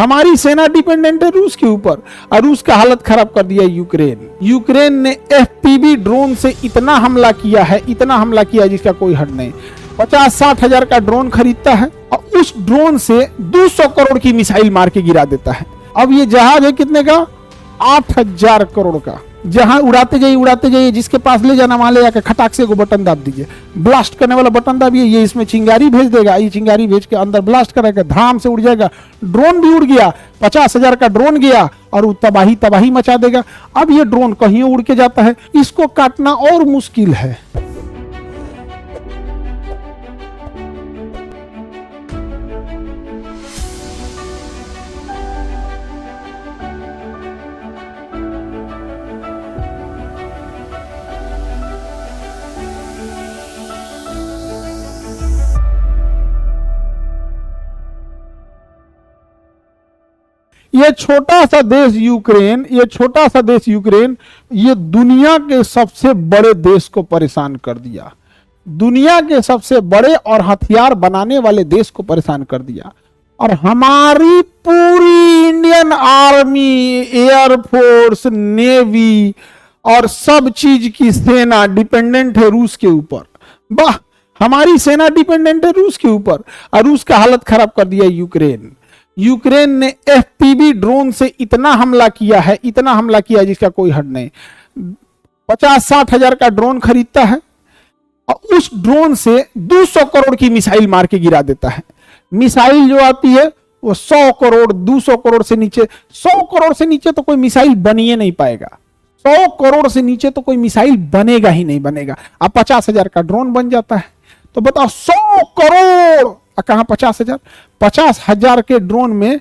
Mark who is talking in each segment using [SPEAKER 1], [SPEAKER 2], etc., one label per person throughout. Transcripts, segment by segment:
[SPEAKER 1] हमारी सेना डिपेंडेंट है रूस के ऊपर और रूस का हालत खराब कर दिया यूक्रेन। यूक्रेन ने एफपीवी ड्रोन से इतना हमला किया है जिसका कोई हद नहीं। 50-60 हजार का ड्रोन खरीदता है और उस ड्रोन से 200 करोड़ की मिसाइल मार के गिरा देता है। अब ये जहाज है कितने का? 8000 करोड़ का। जहां उड़ाते जाइए जिसके पास ले जाना वहां ले जाकर खटाक से को बटन दाब दीजिए, ब्लास्ट करने वाला बटन दाबिए, ये इसमें चिंगारी भेज देगा, ये चिंगारी भेज के अंदर ब्लास्ट करेगा, धाम से उड़ जाएगा। ड्रोन भी उड़ गया, 50 हजार का ड्रोन गया और वो तबाही मचा देगा। अब ये ड्रोन कहीं उड़ के जाता है, इसको काटना और मुश्किल है। ये छोटा सा देश यूक्रेन ये दुनिया के सबसे बड़े देश को परेशान कर दिया। दुनिया के सबसे बड़े और हथियार बनाने वाले देश को परेशान कर दिया। और हमारी पूरी इंडियन आर्मी, एयरफोर्स, नेवी और सब चीज की सेना डिपेंडेंट है रूस के ऊपर। वाह, हमारी सेना डिपेंडेंट है रूस के ऊपर और रूस का हालत खराब कर दिया यूक्रेन। यूक्रेन ने एफपीवी ड्रोन से इतना हमला किया है जिसका कोई हद नहीं। 50-60 हजार का ड्रोन खरीदता है और उस ड्रोन से 200 करोड़ की मिसाइल मार के गिरा देता है। मिसाइल जो आती है वो 100 करोड़ 200 करोड़ से नीचे, 100 करोड़ से नीचे तो कोई मिसाइल बन ही नहीं पाएगा। 100 करोड़ से नीचे तो कोई मिसाइल बनेगा ही नहीं बनेगा। अब 50 हजार का ड्रोन बन जाता है तो बताओ 100 करोड़ कहां 50 हजार। 50 हजार के ड्रोन में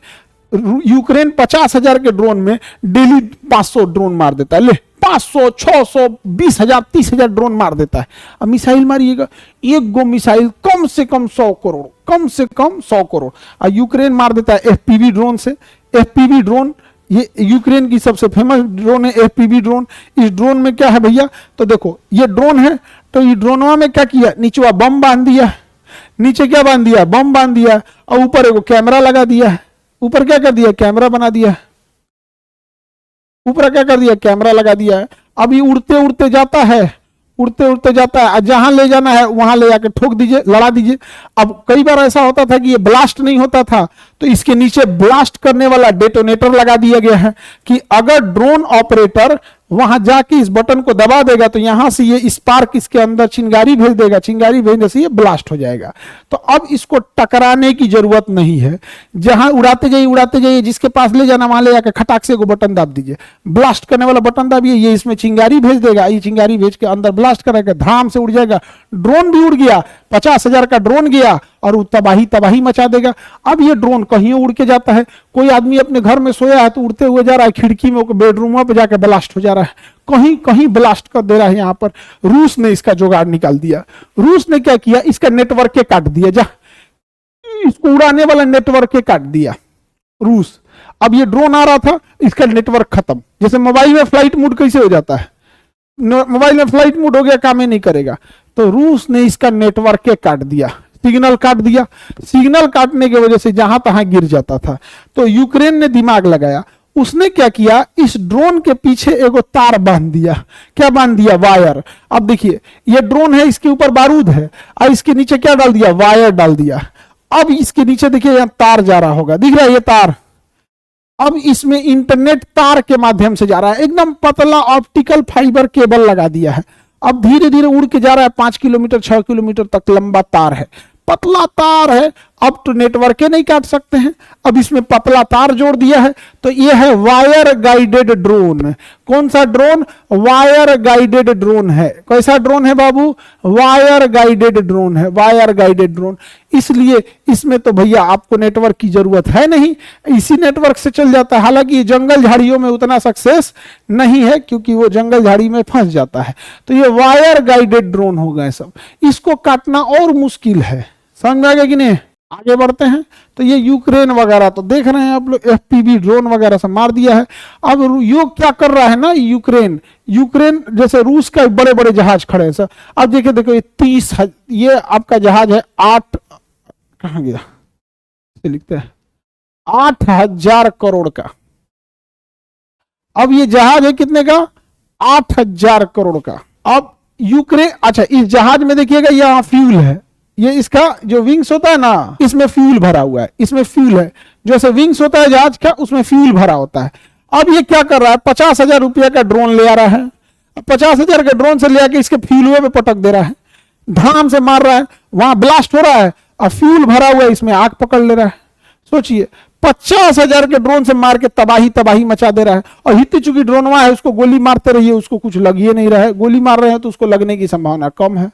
[SPEAKER 1] यूक्रेन 50 हजार के ड्रोन में डेली 500 ड्रोन मार देता है। ले 500, 600, 20 हजार, 30 हजार ड्रोन मार देता है। अब मिसाइल मारिएगा, एक गो मिसाइल कम से कम 100 करोड़, कम से कम 100 करोड़ और यूक्रेन मार देता है एफपीवी ड्रोन से। एफपीवी ड्रोन ये यूक्रेन की सबसे फेमस ड्रोन है एफपीवी ड्रोन। इस ड्रोन में क्या है भैया, तो देखो ये ड्रोन है, तो ये ड्रोनवा में क्या किया, नीचे बम बांध दिया, नीचे क्या बांध दिया, बम बांध दिया और ऊपर एक कैमरा लगा दिया है। ऊपर क्या कर दिया, कैमरा बना दिया, ऊपर क्या कर दिया, कैमरा लगा दिया है। अब ये उड़ते उड़ते जाता है, जहां ले जाना है वहां ले जाकर ठोक दीजिए, लड़ा दीजिए। अब कई बार ऐसा होता था कि ये ब्लास्ट नहीं होता था तो इसके नीचे ब्लास्ट करने वाला डेटोनेटर लगा दिया गया है कि अगर ड्रोन ऑपरेटर वहां जाके इस बटन को दबा देगा तो यहां से ये स्पार्क इसके अंदर चिंगारी भेज देगा, चिंगारी भेजने से ये ब्लास्ट हो जाएगा। तो अब इसको टकराने की जरूरत नहीं है। जहां उड़ाते जाइए जिसके पास ले जाना वहां ले जाकर खटाक से को बटन दाब दीजिए, ब्लास्ट करने वाला बटन दाबिए, ये इसमें चिंगारी भेज देगा, ये चिंगारी भेज के अंदर ब्लास्ट करेगा, धाम से उड़ जाएगा। ड्रोन भी उड़ गया, 50 हजार का ड्रोन गया और वो तबाही मचा देगा। अब ये ड्रोन कहीं उड़ के जाता है, कोई आदमी अपने घर में सोया है तो उड़ते हुए जा रहा है, खिड़की में बेडरूम पे जाकर ब्लास्ट हो जा रहा है, कहीं कहीं ब्लास्ट कर दे रहा है। यहां पर रूस ने इसका जुगाड़ निकाल दिया। रूस ने क्या किया, इसका नेटवर्क के काट दिया, जा इसको उड़ाने वाला नेटवर्क के काट दिया रूस। अब ये ड्रोन आ रहा था, इसका नेटवर्क खत्म। जैसे मोबाइल में फ्लाइट मोड कैसे हो जाता है, मोबाइल में फ्लाइट मोड हो गया, काम ही नहीं करेगा, तो रूस ने इसका नेटवर्क के काट दिया, सिग्नल काट दिया। सिग्नल काटने की वजह से जहां तहां गिर जाता था। तो यूक्रेन ने दिमाग लगाया, उसने क्या किया, इस ड्रोन के पीछे एगो तार बांध दिया। क्या बांध दिया, वायर। अब देखिए ये ड्रोन है, इसके ऊपर बारूद है और इसके नीचे क्या डाल दिया, वायर डाल दिया। अब इसके नीचे देखिए यहां तार जा रहा होगा, दिख रहा है ये तार। अब इसमें इंटरनेट तार के माध्यम से जा रहा है, एकदम पतला ऑप्टिकल फाइबर केबल लगा दिया है। अब धीरे धीरे उड़ के जा रहा है, 5 किलोमीटर 6 किलोमीटर तक लंबा तार है, पतला तार है। अब तो नेटवर्क नहीं काट सकते हैं, अब इसमें पतला तार जोड़ दिया है। तो ये है वायर गाइडेड ड्रोन। कौन सा ड्रोन, वायर गाइडेड ड्रोन है। कैसा ड्रोन है बाबू, वायर गाइडेड ड्रोन है, वायर गाइडेड ड्रोन। इसलिए इसमें तो भैया आपको नेटवर्क की जरूरत है नहीं, इसी नेटवर्क से चल जाता है। हालांकि ये जंगल झाड़ियों में उतना सक्सेस नहीं है क्योंकि वो जंगल झाड़ी में फंस जाता है। तो ये वायर गाइडेड ड्रोन हो गए सब, इसको काटना और मुश्किल है। समझ में आ गया कि नहीं। आगे बढ़ते हैं। तो ये यूक्रेन वगैरह तो देख रहे हैं आप लोग, एफपीवी ड्रोन वगैरह से मार दिया है। अब योग क्या कर रहा है ना, यूक्रेन जैसे रूस का बड़े बड़े जहाज खड़े हैं सर। अब देखिए देखो ये 30, ये आपका जहाज है 8, कहां गया लिखते हैं 8,000 करोड़ का। अब ये जहाज है कितने का? 8,000 करोड़ का। अब यूक्रेन, अच्छा इस जहाज में देखिएगा यहाँ फ्यूल है, ये इसका जो विंग्स होता है ना, इसमें फ्यूल भरा हुआ है, इसमें फ्यूल है, जैसे विंग्स होता है जहाज का उसमें फ्यूल भरा होता है। अब ये क्या कर रहा है, 50,000 रुपया का ड्रोन ले आ रहा है, 50,000 के ड्रोन से ले आके इसके फ्यूल पे पटक दे रहा है, धाम से मार रहा है, वहां ब्लास्ट हो रहा है और फ्यूल भरा हुआ है, इसमें आग पकड़ ले रहा है। सोचिए 50,000 के ड्रोन से मार के तबाही तबाही मचा दे रहा है। और हित चूंकि ड्रोनवा है उसको गोली मारते रहिए, उसको कुछ लग ही नहीं रहा है, गोली मार रहे हैं तो उसको लगने की संभावना कम है।